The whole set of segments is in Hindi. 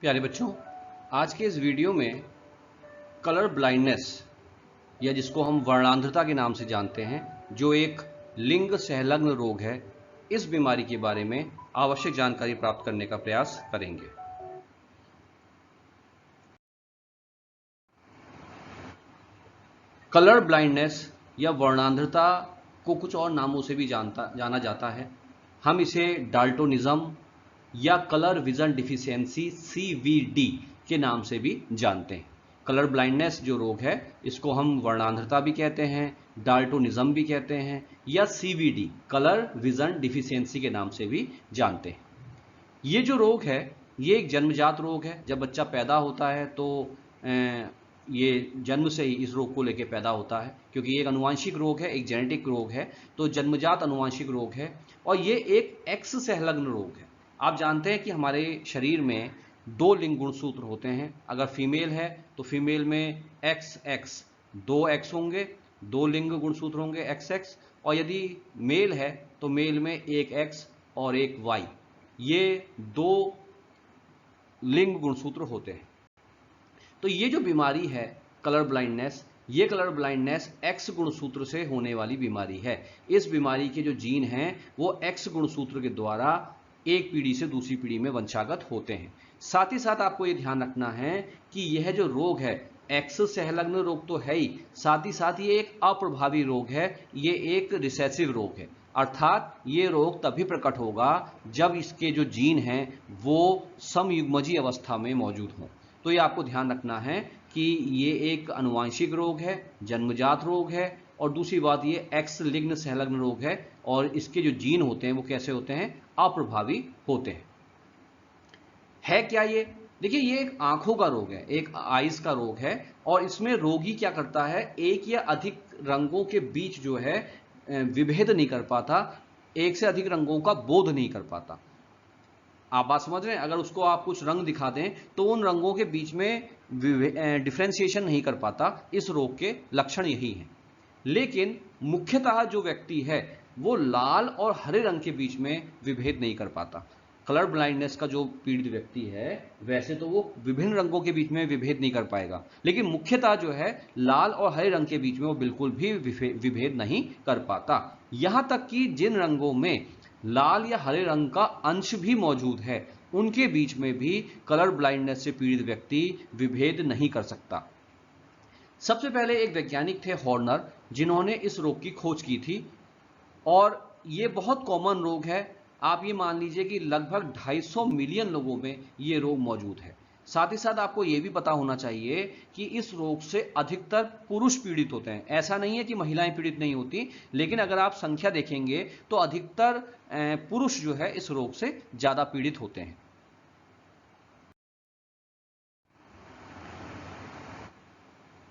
प्यारे बच्चों, आज के इस वीडियो में कलर ब्लाइंडनेस या जिसको हम वर्णांधता के नाम से जानते हैं, जो एक लिंग संलग्न रोग है, इस बीमारी के बारे में आवश्यक जानकारी प्राप्त करने का प्रयास करेंगे। कलर ब्लाइंडनेस या वर्णांधता को कुछ और नामों से भी जाना जाता है। हम इसे डाल्टोनिज्म या कलर विजन डिफिशियंसी CVD के नाम से भी जानते हैं। कलर ब्लाइंडनेस जो रोग है, इसको हम वर्णांधता भी कहते हैं, डाल्टोनिज्म भी कहते हैं या CVD कलर विजन डिफिशियंसी के नाम से भी जानते हैं। ये जो रोग है, ये एक जन्मजात रोग है। जब बच्चा पैदा होता है तो ये जन्म से ही इस रोग को लेकर पैदा होता है, क्योंकि ये एक आनुवांशिक रोग है, एक जेनेटिक रोग है, तो जन्मजात आनुवांशिक रोग है और ये एक एक्स संलग्न रोग है। आप जानते हैं कि हमारे शरीर में दो लिंग गुणसूत्र होते हैं। अगर फीमेल है तो फीमेल में XX दो X होंगे, दो लिंग गुणसूत्र होंगे XX, और यदि मेल है तो मेल में एक X और एक Y, ये दो लिंग गुणसूत्र होते हैं। तो ये जो बीमारी है कलर ब्लाइंडनेस, ये कलर ब्लाइंडनेस X गुणसूत्र से होने वाली बीमारी है। इस बीमारी के जो जीन हैं वो X गुणसूत्र के द्वारा एक पीढ़ी से दूसरी पीढ़ी में वंशागत होते हैं। साथ ही साथ आपको ये ध्यान रखना है कि यह जो रोग है, X संलग्न रोग तो है ही, साथ ही साथ ये एक अप्रभावी रोग है, ये एक रिसेसिव रोग है। अर्थात ये रोग तभी प्रकट होगा जब इसके जो जीन हैं वो समयुग्मजी अवस्था में मौजूद हों। तो ये आपको ध्यान रखना है कि ये एक आनुवांशिक रोग है, जन्मजात रोग है, और दूसरी बात ये X लिंग संलग्न रोग है और इसके जो जीन होते हैं वो कैसे होते हैं, अप्रभावी होते हैं। है क्या ये? देखिए, ये एक आंखों का रोग है, एक आइज का रोग है, और इसमें रोगी क्या करता है, एक या अधिक रंगों के बीच जो है विभेद नहीं कर पाता, एक से अधिक रंगों का बोध नहीं कर पाता। आप बात समझ रहे हैं? अगर उसको आप कुछ रंग दिखा दें तो उन रंगों के बीच में डिफ्रेंशिएशन नहीं कर पाता। इस रोग के लक्षण यही हैं। लेकिन मुख्यतः जो व्यक्ति है वो लाल और हरे रंग के बीच में विभेद नहीं कर पाता। कलर ब्लाइंडनेस का जो पीड़ित व्यक्ति है, वैसे तो वो विभिन्न रंगों के बीच में विभेद नहीं कर पाएगा, लेकिन मुख्यतः जो है लाल और हरे रंग के बीच में वो बिल्कुल भी विभेद नहीं कर पाता। यहां तक कि जिन रंगों में लाल या हरे रंग का अंश भी मौजूद है, उनके बीच में भी कलर ब्लाइंडनेस से पीड़ित व्यक्ति विभेद नहीं कर सकता। सबसे पहले एक वैज्ञानिक थे हॉर्नर, जिन्होंने इस रोग की खोज की थी, और ये बहुत कॉमन रोग है। आप ये मान लीजिए कि लगभग 250 मिलियन लोगों में ये रोग मौजूद है। साथ ही साथ आपको ये भी पता होना चाहिए कि इस रोग से अधिकतर पुरुष पीड़ित होते हैं। ऐसा नहीं है कि महिलाएं पीड़ित नहीं होती, लेकिन अगर आप संख्या देखेंगे तो अधिकतर पुरुष जो है इस रोग से ज्यादा पीड़ित होते हैं।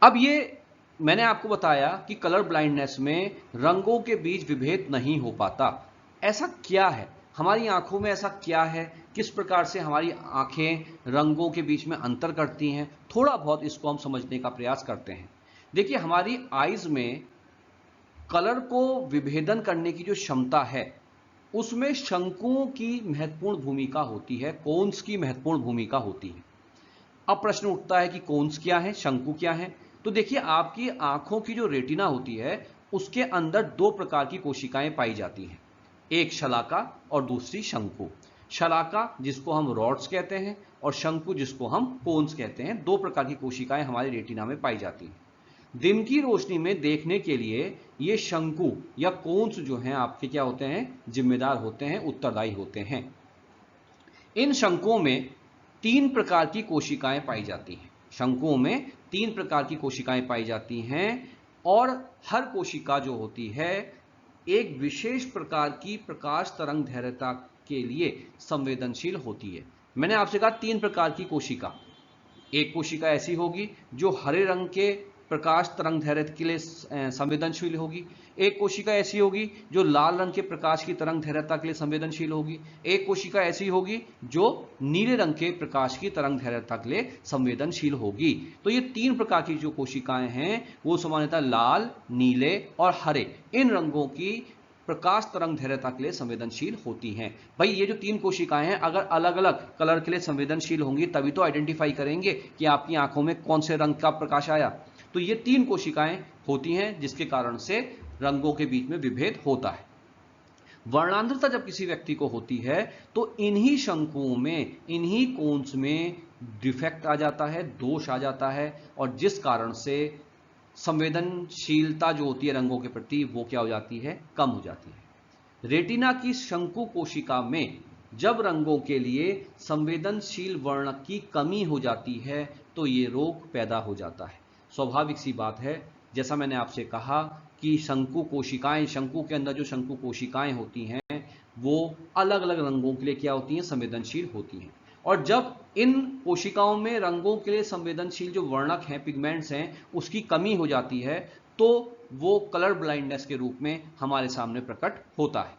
अब ये मैंने आपको बताया कि कलर ब्लाइंडनेस में रंगों के बीच विभेद नहीं हो पाता। ऐसा क्या है, हमारी आंखों में ऐसा क्या है, किस प्रकार से हमारी आंखें रंगों के बीच में अंतर करती हैं, थोड़ा बहुत इसको हम समझने का प्रयास करते हैं। देखिए, हमारी आईज में कलर को विभेदन करने की जो क्षमता है, उसमें शंकुओं की महत्वपूर्ण भूमिका होती है, कोन्स की महत्वपूर्ण भूमिका होती है। अब प्रश्न उठता है कि कोन्स क्या है, शंकु क्या है? तो देखिए, आपकी आंखों की जो रेटिना होती है, उसके अंदर दो प्रकार की कोशिकाएं पाई जाती हैं, एक शलाका और दूसरी शंकु। शलाका जिसको हम रॉड्स कहते हैं और शंकु जिसको हम कोन्स कहते हैं। दो प्रकार की कोशिकाएं हमारी रेटिना में पाई जाती हैं। दिन की रोशनी में देखने के लिए ये शंकु या कोन्स जो हैं आपके क्या होते हैं, जिम्मेदार होते हैं, उत्तरदायी होते हैं। इन शंकुओं में 3 प्रकार की कोशिकाएं पाई जाती हैं। शंकुओं में 3 प्रकार की कोशिकाएं पाई जाती हैं, और हर कोशिका जो होती है एक विशेष प्रकार की प्रकाश तरंग दैर्घ्यता के लिए संवेदनशील होती है। मैंने आपसे कहा 3 प्रकार की कोशिका। एक कोशिका ऐसी होगी जो हरे रंग के प्रकाश तरंग दैर्घ्य के लिए संवेदनशील होगी। एक कोशिका ऐसी होगी जो लाल रंग के प्रकाश की तरंग दैर्घ्यता के लिए संवेदनशील होगी। एक कोशिका ऐसी होगी जो नीले रंग के प्रकाश की तरंग दैर्घ्यता के लिए संवेदनशील होगी। तो ये 3 प्रकार की जो कोशिकाएं हैं वो सामान्यतः लाल, नीले और हरे, इन रंगों की प्रकाश तरंग धैर्यता के लिए संवेदनशील होती हैं। भाई ये जो 3 कोशिकाएं हैं अगर अलग अलग कलर के लिए संवेदनशील होंगी तभी तो आइडेंटिफाई करेंगे कि आपकी आंखों में कौन से रंग का प्रकाश आया। तो ये 3 कोशिकाएं होती हैं जिसके कारण से रंगों के बीच में विभेद होता है। वर्णांधता जब किसी व्यक्ति को होती है तो इन्हीं शंकुओं में, इन्हीं कोन्स में डिफेक्ट आ जाता है, दोष आ जाता है, और जिस कारण से संवेदनशीलता जो होती है रंगों के प्रति वो क्या हो जाती है, कम हो जाती है। रेटिना की शंकु कोशिका में जब रंगों के लिए संवेदनशील वर्णक की कमी हो जाती है तो ये रोग पैदा हो जाता है। स्वाभाविक सी बात है, जैसा मैंने आपसे कहा कि शंकु कोशिकाएं, शंकु के अंदर जो शंकु कोशिकाएं होती हैं वो अलग अलग रंगों के लिए क्या होती हैं, संवेदनशील होती हैं। और जब इन कोशिकाओं में रंगों के लिए संवेदनशील जो वर्णक हैं, पिगमेंट्स हैं, उसकी कमी हो जाती है तो वो कलर ब्लाइंडनेस के रूप में हमारे सामने प्रकट होता है।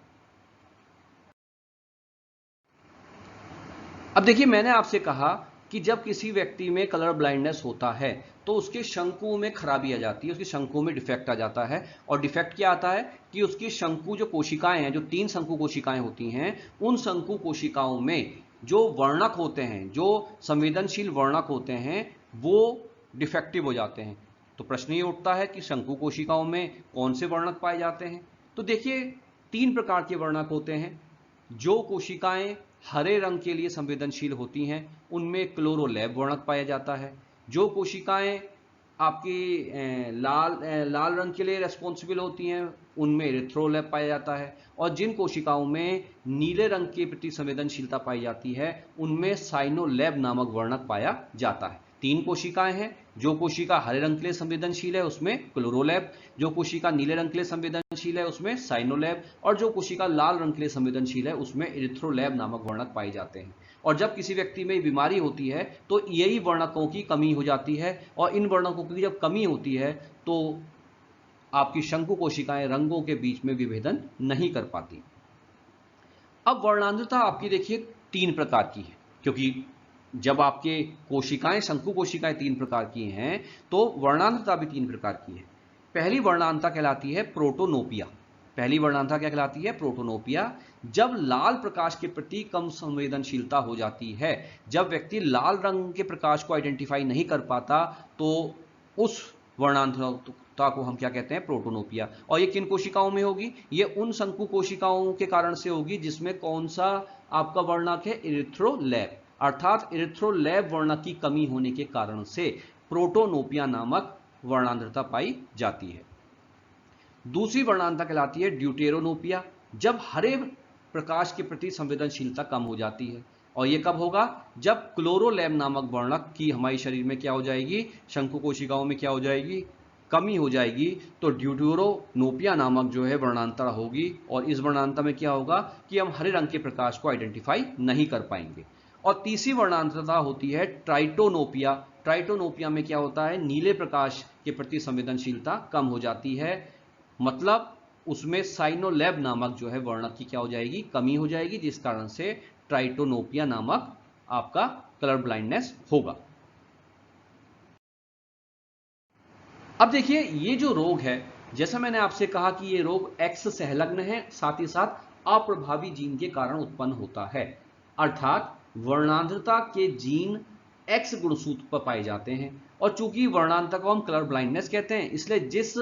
अब देखिए, मैंने आपसे कहा कि जब किसी व्यक्ति में कलर ब्लाइंडनेस होता है तो उसके शंकुओं में खराबी आ जाती है, उसके शंकुओं में डिफेक्ट आ जाता है। और डिफेक्ट क्या आता है कि उसकी शंकु जो कोशिकाएं हैं, जो 3 शंकु कोशिकाएं होती हैं, उन शंकु कोशिकाओं में जो वर्णक होते हैं, जो संवेदनशील वर्णक होते हैं, वो डिफेक्टिव हो जाते हैं। तो प्रश्न ये उठता है कि शंकु कोशिकाओं में कौन से वर्णक पाए जाते हैं। तो देखिए, 3 प्रकार के वर्णक होते हैं। जो कोशिकाएं हरे रंग के लिए संवेदनशील होती हैं उनमें क्लोरोलैब वर्णक पाया जाता है। जो कोशिकाएं आपकी लाल रंग के लिए रेस्पॉन्सिबल होती हैं उनमें एरिथ्रोलैब पाया जाता है। और जिन कोशिकाओं में नीले रंग के प्रति संवेदनशीलता पाई जाती है उनमें साइनोलैब नामक वर्णक पाया जाता है। 3 कोशिकाएं हैं। जो कोशिका हरे रंग के लिए संवेदनशील है उसमें क्लोरोलैब, जो कोशिका नीले रंग के लिए संवेदनशील है उसमें साइनोलैब, और जो कोशिका लाल रंग के लिए संवेदनशील है उसमें एरिथ्रोलैब नामक वर्णक पाए जाते हैं। और जब किसी व्यक्ति में बीमारी होती है तो यही वर्णकों की कमी हो जाती है, और इन वर्णकों की जब कमी होती है तो आपकी शंकु कोशिकाएं रंगों के बीच में विभेदन नहीं कर पाती। अब वर्णांधता आपकी देखिए 3 प्रकार की है, क्योंकि जब आपके कोशिकाएं, शंकु कोशिकाएं 3 प्रकार की हैं तो वर्णांधता भी 3 प्रकार की है। पहली वर्णांधता कहलाती है प्रोटोनोपिया। पहली वर्णांधता क्या कहलाती है? प्रोटोनोपिया। जब लाल प्रकाश के प्रति कम संवेदनशीलता हो जाती है, जब व्यक्ति लाल रंग के प्रकाश को आइडेंटिफाई नहीं कर पाता तो उस वर्णांधता को हम क्या कहते हैं? प्रोटोनोपिया। और ये किन कोशिकाओं में होगी? ये उन शंकु कोशिकाओं के कारण से होगी जिसमें कौन सा आपका वर्णक है? एरिथ्रोलैब। अर्थात एरिथ्रोलैब वर्णक की कमी होने के कारण से प्रोटोनोपिया नामक वर्णांधता पाई जाती है। दूसरी वर्णांधता कहलाती है ड्यूटेरोनोपिया। जब हरे प्रकाश के प्रति संवेदनशीलता कम हो जाती है। और यह कब होगा? जब क्लोरोलैब नामक वर्णक की हमारे शरीर में क्या हो जाएगी? शंकु कोशिकाओं में क्या हो जाएगी? कमी हो जाएगी। तो ड्यूटेरोनोपिया नामक जो है वर्णांधता होगी, और इस वर्णांधता में क्या होगा कि हम हरे रंग के प्रकाश को आइडेंटिफाई नहीं कर पाएंगे। और तीसरी वर्णांधता होती है ट्राइटोनोपिया। ट्राइटोनोपिया में क्या होता है? नीले प्रकाश के प्रति संवेदनशीलता कम हो जाती है, मतलब उसमें साइनोलैब नामक जो है वर्णक की क्या हो जाएगी? कमी हो जाएगी, जिस कारण से ट्राइटोनोपिया नामक आपका कलर ब्लाइंडनेस होगा। अब देखिए, ये जो रोग है, जैसा मैंने आपसे कहा कि ये रोग एक्स संलग्न है, साथ ही साथ अप्रभावी जीन के कारण उत्पन्न होता है। अर्थात वर्णांधता के जीन एक्स गुणसूत्र पर पाए जाते हैं, और चूंकि वर्णांधता को हम कलर ब्लाइंडनेस कहते हैं, इसलिए जिस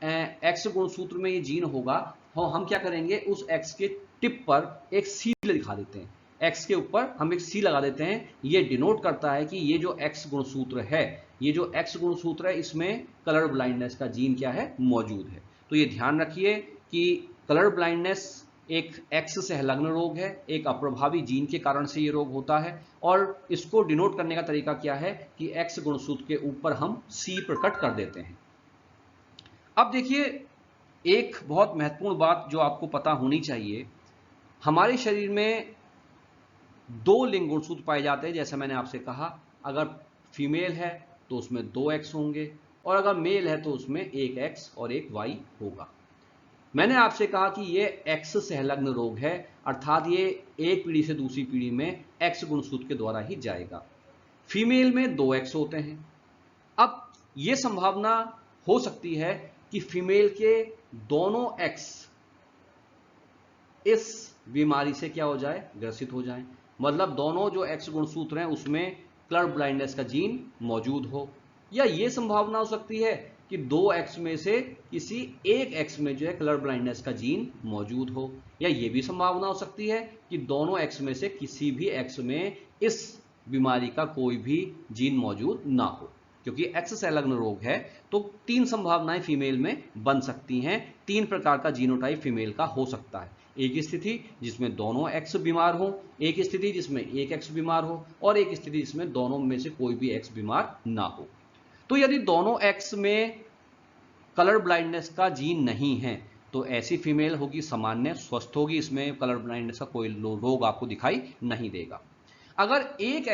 एक्स गुणसूत्र में ये जीन होगा, हम क्या करेंगे? उस एक्स के टिप पर एक सी दिखा देते हैं। एक्स के ऊपर हम एक सी लगा देते हैं। ये डिनोट करता है कि ये जो एक्स गुणसूत्र है, ये जो एक्स गुणसूत्र है, इसमें कलर ब्लाइंडनेस का जीन क्या है? मौजूद है। तो ये ध्यान रखिए कि कलर ब्लाइंडनेस एक एक्स संलग्न रोग है, एक अप्रभावी जीन के कारण से ये रोग होता है। और इसको डिनोट करने का तरीका क्या है कि एक्स गुणसूत्र के ऊपर हम सी प्रकट कर देते हैं। अब देखिए, एक बहुत महत्वपूर्ण बात जो आपको पता होनी चाहिए, हमारे शरीर में 2 लिंग गुणसूत्र पाए जाते हैं। जैसे मैंने आपसे कहा, अगर फीमेल है तो उसमें 2 एक्स होंगे, और अगर मेल है तो उसमें 1 एक्स और 1 वाई होगा। मैंने आपसे कहा कि यह एक्स संलग्न रोग है, अर्थात ये एक पीढ़ी से दूसरी पीढ़ी में एक्स गुणसूत्र के द्वारा ही जाएगा। फीमेल में 2 एक्स होते हैं। अब यह संभावना हो सकती है कि फीमेल के दोनों एक्स इस बीमारी से क्या हो जाए, ग्रसित हो जाए। मतलब दोनों जो एक्स गुणसूत्र हैं उसमें कलर ब्लाइंडनेस का जीन मौजूद हो। या ये संभावना हो सकती है कि दो एक्स में से किसी एक एक्स में जो है कलर ब्लाइंडनेस का जीन मौजूद हो। या ये भी संभावना हो सकती है कि दोनों एक्स में से किसी भी एक्स में इस बीमारी का कोई भी जीन मौजूद ना हो। क्योंकि एक्स संलग्न रोग है तो तीन संभावनाएं फीमेल में बन सकती हैं, तीन प्रकार का जीनोटाइप फीमेल का हो सकता है। एक स्थिति जिसमें दोनों एक्स बीमार हो, एक स्थिति जिसमें एक एक्स बीमार हो, और एक स्थिति जिसमें दोनों में से कोई भी एक्स बीमार ना हो। तो यदि दोनों एक्स में कलर ब्लाइंडनेस का जीन नहीं है तो ऐसी फीमेल होगी सामान्य, स्वस्थ होगी, इसमें कलर ब्लाइंडनेस का कोई रोग आपको दिखाई नहीं देगा। अगर एक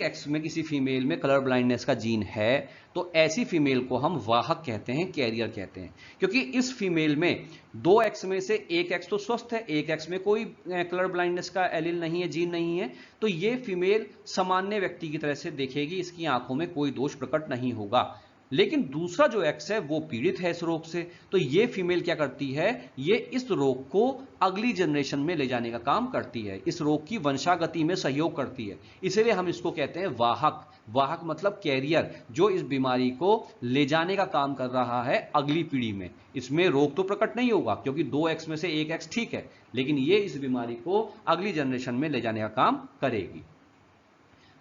एक्स में किसी फीमेल में कलर ब्लाइंडनेस का जीन है तो ऐसी फीमेल को हम वाहक कहते हैं, कैरियर कहते हैं। क्योंकि इस फीमेल में दो एक्स में से एक एक्स तो स्वस्थ है, एक एक्स में कोई कलर ब्लाइंडनेस का एलील नहीं है, जीन नहीं है, तो ये फीमेल सामान्य व्यक्ति की तरह से देखेगी, इसकी आंखों में कोई दोष प्रकट नहीं होगा। लेकिन दूसरा जो एक्स है वो पीड़ित है इस रोग से, तो ये फीमेल क्या करती है, ये इस रोग को अगली जनरेशन में ले जाने का काम करती है, इस रोग की वंशागति में सहयोग करती है। इसीलिए हम इसको कहते हैं वाहक। वाहक मतलब कैरियर, जो इस बीमारी को ले जाने का काम कर रहा है अगली पीढ़ी में। इसमें रोग तो प्रकट नहीं होगा क्योंकि दो एक्स में से एक एक्स ठीक है, लेकिन ये इस बीमारी को अगली जनरेशन में ले जाने का काम करेगी।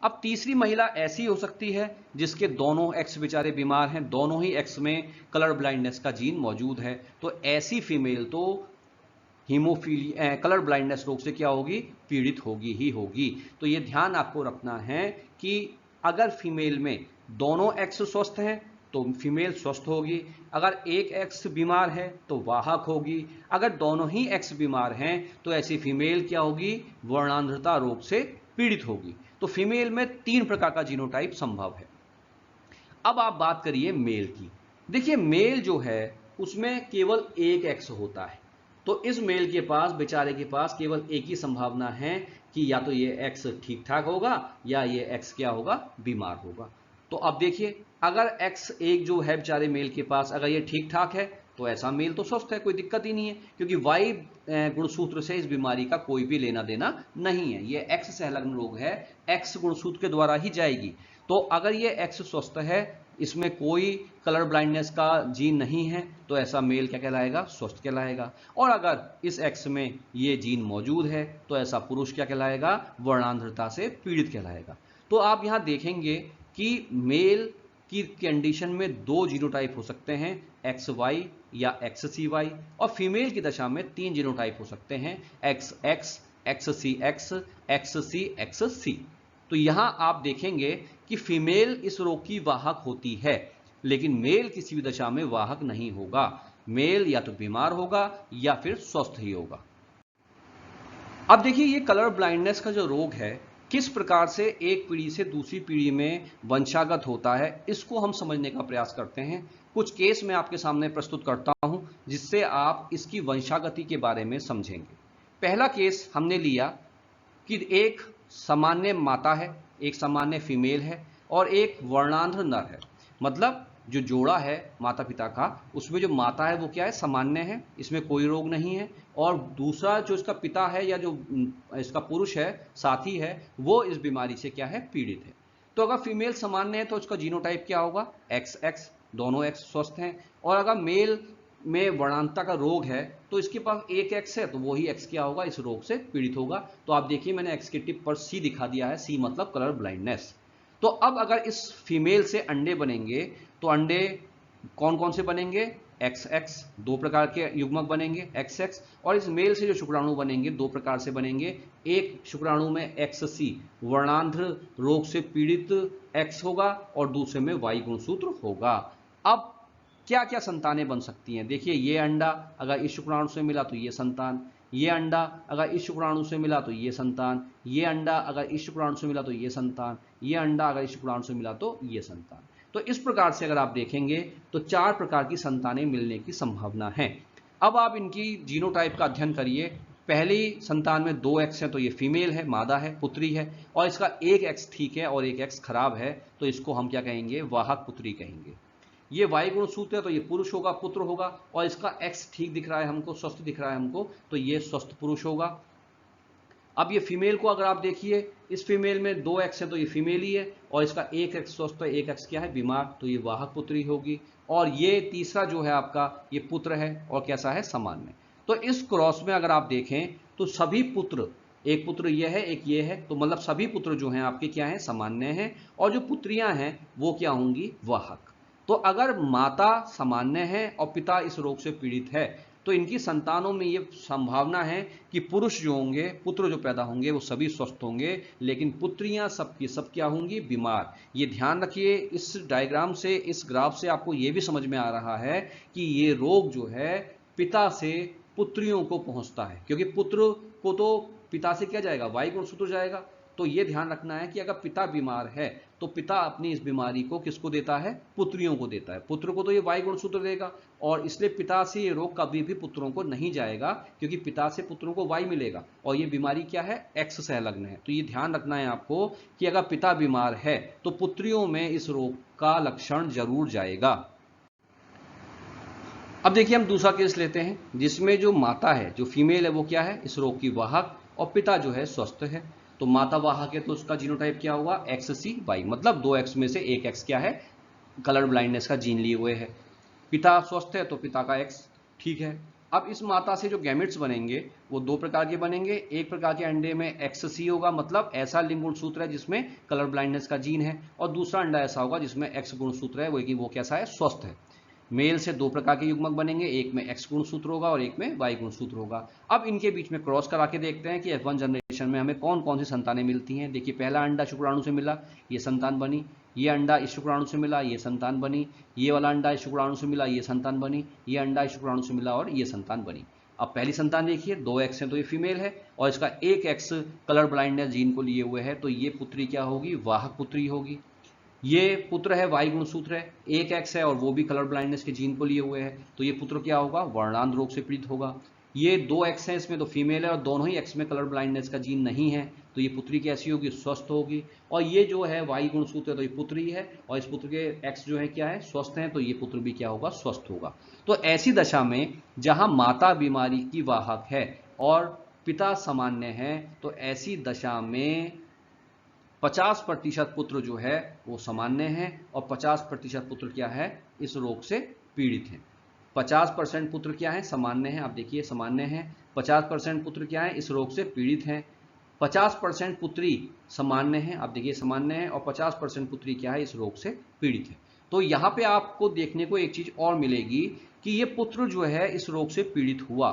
अब तीसरी महिला ऐसी हो सकती है जिसके दोनों एक्स बेचारे बीमार हैं, दोनों ही एक्स में कलर ब्लाइंडनेस का जीन मौजूद है, तो ऐसी फीमेल तो हीमोफीलिया कलर ब्लाइंडनेस रोग से क्या होगी, पीड़ित होगी ही होगी। तो ये ध्यान आपको रखना है कि अगर फीमेल में दोनों एक्स स्वस्थ हैं तो फीमेल स्वस्थ होगी, अगर एक एक्स बीमार है तो वाहक होगी, अगर दोनों ही एक्स बीमार हैं तो ऐसी फीमेल क्या होगी, वर्णांधता रोग से पीड़ित होगी। तो फीमेल में तीन प्रकार का जीनोटाइप संभव है। अब आप बात करिए मेल की। देखिए मेल जो है उसमें केवल एक एक्स होता है, तो इस मेल के पास, बेचारे के पास केवल एक ही संभावना है कि या तो ये एक्स ठीक ठाक होगा या ये एक्स क्या होगा, बीमार होगा। तो अब देखिए अगर एक्स एक जो है बेचारे मेल के पास अगर ये ठीक ठाक है तो ऐसा मेल तो स्वस्थ है, कोई दिक्कत ही नहीं है, क्योंकि वाई गुणसूत्र से इस बीमारी का कोई भी लेना देना नहीं है, ये एक्स संलग्न रोग है, एक्स गुणसूत्र के द्वारा ही जाएगी। तो अगर ये एक्स स्वस्थ है, इसमें कोई कलर ब्लाइंडनेस का जीन नहीं है, तो ऐसा मेल क्या कहलाएगा, स्वस्थ कहलाएगा। और अगर इस एक्स में ये जीन मौजूद है तो ऐसा पुरुष क्या कहलाएगा, वर्णांधता से पीड़ित कहलाएगा। तो आप यहां देखेंगे कि मेल की कंडीशन में दो जीनोटाइप हो सकते हैं, एक्स वाई या एक्स सी वाई, और फीमेल की दशा में तीन जीनोटाइप हो सकते हैं, एक्स एक्स, एक्स सी एक्स, एक्स सी एक्स सी। तो यहां आप देखेंगे कि फीमेल इस रोग की वाहक होती है, लेकिन मेल किसी भी दशा में वाहक नहीं होगा, मेल या तो बीमार होगा या फिर स्वस्थ ही होगा। अब देखिए ये कलर ब्लाइंडनेस का जो रोग है किस प्रकार से एक पीढ़ी से दूसरी पीढ़ी में वंशागत होता है, इसको हम समझने का प्रयास करते हैं। कुछ केस मैं आपके सामने प्रस्तुत करता हूं जिससे आप इसकी वंशागति के बारे में समझेंगे। पहला केस हमने लिया कि एक सामान्य माता है, एक सामान्य फीमेल है और एक वर्णांध नर है। मतलब जो जोड़ा है माता पिता का, उसमें जो माता है वो क्या है, सामान्य है, इसमें कोई रोग नहीं है, और दूसरा जो इसका पिता है या जो इसका पुरुष है, साथी है, वो इस बीमारी से क्या है, पीड़ित है। तो अगर फीमेल सामान्य है तो उसका जीनोटाइप क्या होगा, एक्स एक्स, दोनों एक्स स्वस्थ हैं। और अगर मेल में वर्णांधता का रोग है तो इसके पास एक एक्स है तो वही एक्स क्या होगा, इस रोग से पीड़ित होगा। तो आप देखिए मैंने एक्स के टिप पर सी दिखा दिया है, सी मतलब कलर ब्लाइंडनेस। तो अब अगर इस फीमेल से अंडे बनेंगे तो अंडे कौन कौन से बनेंगे, एक्स एक्स, दो प्रकार के युग्मक बनेंगे एक्स एक्स, और इस मेल से जो शुक्राणु बनेंगे दो प्रकार से बनेंगे, एक शुक्राणु में एक्स सी वर्णांध रोग से पीड़ित एक्स होगा और दूसरे में वाई गुणसूत्र होगा। अब क्या क्या संतानें बन सकती हैं, देखिए ये अंडा अगर इस शुक्राणु से मिला तो ये संतान, ये अंडा अगर इस शुक्राणु से मिला तो ये संतान, ये अंडा अगर इस शुक्राणु से मिला तो ये संतान, ये अंडा अगर इस शुक्राणु से मिला तो ये संतान। तो इस प्रकार से अगर आप देखेंगे तो चार प्रकार की संतानें मिलने की संभावना है। अब आप इनकी जीनोटाइप का अध्ययन करिए। पहली संतान में दो एक्स हैं तो ये फीमेल है, मादा है, पुत्री है, और इसका एक एक्स ठीक है और एक एक्स खराब है, तो इसको हम क्या कहेंगे, वाहक पुत्री कहेंगे। ये वाई गुणसूत्र है तो ये पुरुष होगा, पुत्र होगा, और इसका एक्स ठीक दिख रहा है हमको, स्वस्थ दिख रहा है हमको, तो ये स्वस्थ पुरुष होगा। अब ये फीमेल को अगर आप देखिए, इस फीमेल में 2 एक्स है तो ये फीमेल ही है, और इसका 1 एक्स स्वस्थ है, 1 एक्स क्या है, बीमार, तो ये वाहक पुत्री होगी। और ये तीसरा जो है आपका, ये पुत्र है और कैसा है, सामान्य। तो इस क्रॉस में अगर आप देखें तो सभी पुत्र, एक पुत्र ये है, एक ये है, तो मतलब सभी पुत्र जो हैं आपके क्या हैं, सामान्य हैं, और जो पुत्रियां हैं वो क्या होंगी, वाहक। तो अगर माता सामान्य है और पिता इस रोग से पीड़ित है, तो इनकी संतानों में ये संभावना है कि पुरुष जो होंगे, पुत्र जो पैदा होंगे वो सभी स्वस्थ होंगे, लेकिन पुत्रियां सबकी सब क्या होंगी, बीमार। ये ध्यान रखिए, इस डायग्राम से, इस ग्राफ से आपको ये भी समझ में आ रहा है कि ये रोग जो है पिता से पुत्रियों को पहुंचता है, क्योंकि पुत्र को तो पिता से क्या जाएगा, वाई गुणसूत्र जाएगा। तो ये ध्यान रखना है कि अगर पिता बीमार है तो पिता अपनी इस बीमारी को किसको देता है, पुत्रियों को देता है। पुत्र को तो ये वाई गुणसूत्र देगा, और इसलिए पिता से ये रोग कभी भी पुत्रों को नहीं जाएगा, क्योंकि पिता से पुत्रों को वाई मिलेगा, और ये बीमारी क्या है, एक्स संलग्न है। तो ये ध्यान रखना है आपको कि अगर पिता बीमार है तो पुत्रियों में इस रोग का लक्षण जरूर जाएगा। अब देखिए हम दूसरा केस लेते हैं, जिसमें जो माता है, जो फीमेल है, वो क्या है, इस रोग की वाहक, और पिता जो है स्वस्थ है। तो माता वाहक है तो उसका जीनोटाइप क्या होगा, XCY, मतलब 2 एक्स में से 1 एक्स क्या है, कलर ब्लाइंडनेस का जीन लिए हुए है। पिता स्वस्थ है तो पिता का एक्स ठीक है। अब इस माता से जो गैमेट्स बनेंगे वो 2 प्रकार के बनेंगे। एक प्रकार के अंडे में XC होगा, मतलब ऐसा लिंग गुणसूत्र है जिसमें कलर ब्लाइंडनेस का जीन है, और दूसरा अंडा ऐसा होगा जिसमें X गुणसूत्र है, वो कैसा है, स्वस्थ है। मेल से 2 प्रकार के युग्मक बनेंगे, एक में X गुणसूत्र होगा और एक में Y गुणसूत्र होगा। अब इनके बीच में क्रॉस करा के देखते हैं कि F1 जनरेशन में हमें कौन कौन सी संतानें मिलती हैं। देखिए, पहला अंडा शुक्राणु से मिला, ये संतान बनी। ये अंडा इस शुक्राणु से मिला, ये संतान बनी। ये वाला अंडा इस शुक्राणु से मिला, ये संतान बनी। ये अंडा इस शुक्राणु से मिला और ये संतान बनी। अब पहली संतान देखिए, 2 एक्स है तो ये फीमेल है, और इसका 1 एक्स कलर ब्लाइंडनेस जीन को लिए हुए है, तो ये पुत्री क्या होगी, वाहक पुत्री होगी। ये पुत्र है, वाई गुणसूत्र है, 1 एक्स है और वो भी कलर ब्लाइंडनेस के जीन को लिए हुए है, तो ये पुत्र क्या होगा, वर्णांध रोग से पीड़ित होगा। ये 2 एक्स है, इसमें तो फीमेल है और दोनों ही एक्स में कलर ब्लाइंडनेस का जीन नहीं है, तो ये पुत्री कैसी होगी, स्वस्थ होगी। और ये जो है वाई गुणसूत्र है तो ये पुत्री है, और इस पुत्र के एक्स जो है क्या है, स्वस्थ हैं, तो ये पुत्र भी क्या होगा, स्वस्थ होगा। तो ऐसी दशा में जहां माता बीमारी की वाहक है और पिता सामान्य है, तो ऐसी दशा में 50% पुत्र जो है वो सामान्य है, और 50% पुत्र क्या है, इस रोग से पीड़ित है। 50% पुत्र क्या है, सामान्य है, आप देखिए सामान्य है। 50% पुत्र क्या है, इस रोग से पीड़ित है। 50% पुत्री सामान्य है, आप देखिए सामान्य है, और 50% पुत्री क्या है, इस रोग से पीड़ित है। तो यहां पे आपको देखने को एक चीज और मिलेगी कि ये पुत्र जो है इस रोग से पीड़ित हुआ,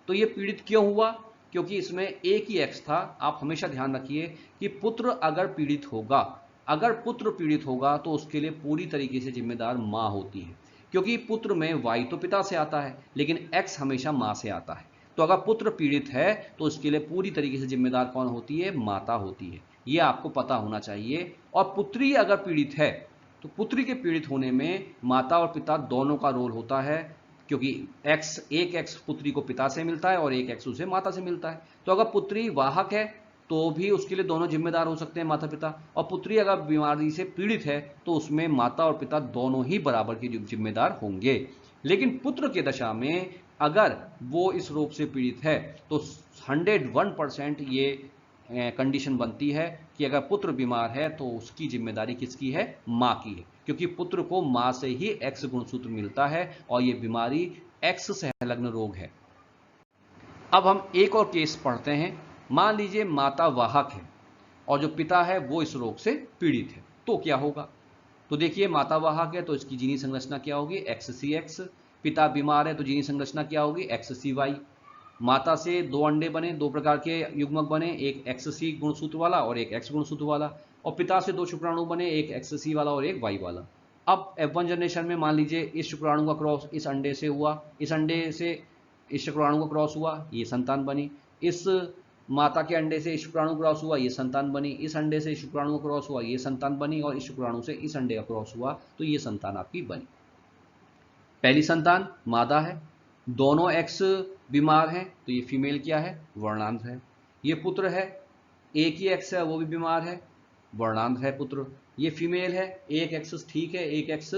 तो ये पीड़ित क्यों हुआ, क्योंकि इसमें एक ही एक्स था। आप हमेशा ध्यान रखिए कि पुत्र अगर पीड़ित होगा, अगर पुत्र पीड़ित होगा तो उसके लिए पूरी तरीके से जिम्मेदार मां होती है, क्योंकि पुत्र में वाई तो पिता से आता है लेकिन एक्स हमेशा मां से आता है। तो अगर पुत्र पीड़ित है तो उसके लिए पूरी तरीके से जिम्मेदार कौन होती है, माता होती है। ये आपको पता होना चाहिए। और पुत्री अगर पीड़ित है तो पुत्री के पीड़ित होने में माता और पिता दोनों का रोल होता है, क्योंकि एक एक्स पुत्री को पिता से मिलता है और 1 एक्स उसे माता से मिलता है। तो अगर पुत्री वाहक है तो भी उसके लिए दोनों जिम्मेदार हो सकते हैं, माता पिता। और पुत्री अगर बीमारी से पीड़ित है तो उसमें माता और पिता दोनों ही बराबर के जिम्मेदार होंगे। लेकिन पुत्र की दशा में अगर वो इस रोग से पीड़ित है तो 101% ये कंडीशन बनती है कि अगर पुत्र बीमार है तो उसकी जिम्मेदारी किसकी है, मां की है, क्योंकि पुत्र को मां से ही एक्स गुणसूत्र मिलता है और यह बीमारी एक्स संलग्न रोग है। अब हम एक और केस पढ़ते हैं। मान लीजिए माता वाहक है और जो पिता है वो इस रोग से पीड़ित है, तो क्या होगा। तो देखिए, माता वाहक है तो इसकी जीनी संरचना क्या होगी, XCX। पिता बीमार है तो जीनी संरचना क्या होगी, XCY। माता से 2 अंडे बने, 2 प्रकार के युग्मक बने, एक XC गुणसूत्र वाला और एक X गुणसूत्र वाला। और पिता से 2 शुक्राणु बने, एक XC वाला और एक Y वाला। अब F1 जनरेशन में मान लीजिए इस शुक्राणु का क्रॉस इस अंडे से हुआ, इस अंडे से इस शुक्राणु का क्रॉस हुआ, ये संतान बनी। इस माता के अंडे से इस शुक्राणु क्रॉस हुआ, ये संतान बनी। इस अंडे से इस शुक्राणु का क्रॉस हुआ, ये संतान बनी। और इस शुक्राणु से इस अंडे का क्रॉस हुआ, तो ये संतान आपकी बनी। पहली संतान मादा है, दोनों एक्स बीमार हैं, तो ये फीमेल क्या है, वर्णांध है। ये पुत्र है, एक ही एक्स है वो भी बीमार है, वर्णांध है पुत्र। ये फीमेल है, एक एक्स ठीक है, एक एक्स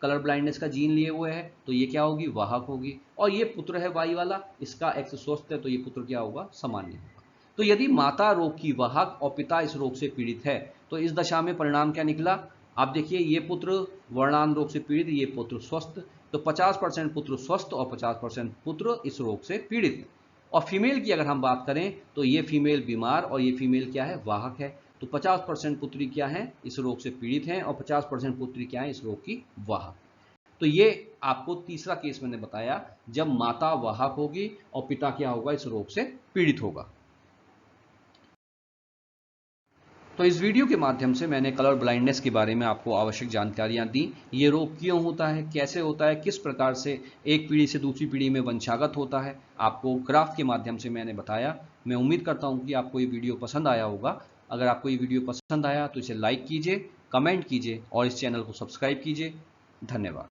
कलर ब्लाइंडनेस का जीन लिए हुए है, तो ये क्या होगी, वाहक होगी। और ये पुत्र है वाई वाला, इसका एक्स स्वस्थ है, तो ये पुत्र क्या होगा, सामान्य होगा। तो यदि माता रोग की वाहक और पिता इस रोग से पीड़ित है, तो इस दशा में परिणाम क्या निकला, आप देखिए, ये पुत्र वर्णांध रोग से पीड़ित, ये पुत्र स्वस्थ, तो 50% पुत्र स्वस्थ और 50% पुत्र इस रोग से पीड़ित। और फीमेल की अगर हम बात करें, तो ये फीमेल बीमार और ये फीमेल क्या है, वाहक है। तो 50% पुत्री क्या है, इस रोग से पीड़ित हैं, और 50% पुत्री क्या है, इस रोग की वाहक। तो ये आपको तीसरा केस मैंने बताया, जब माता वाहक होगी और पिता क्या होगा, इस रोग से पीड़ित होगा। तो इस वीडियो के माध्यम से मैंने कलर ब्लाइंडनेस के बारे में आपको आवश्यक जानकारियां दी। ये रोग क्यों होता है, कैसे होता है, किस प्रकार से एक पीढ़ी से दूसरी पीढ़ी में वंशागत होता है, आपको ग्राफ के माध्यम से मैंने बताया। मैं उम्मीद करता हूं कि आपको ये वीडियो पसंद आया होगा। अगर आपको ये वीडियो पसंद आया तो इसे लाइक कीजिए, कमेंट कीजिए और इस चैनल को सब्सक्राइब कीजिए। धन्यवाद।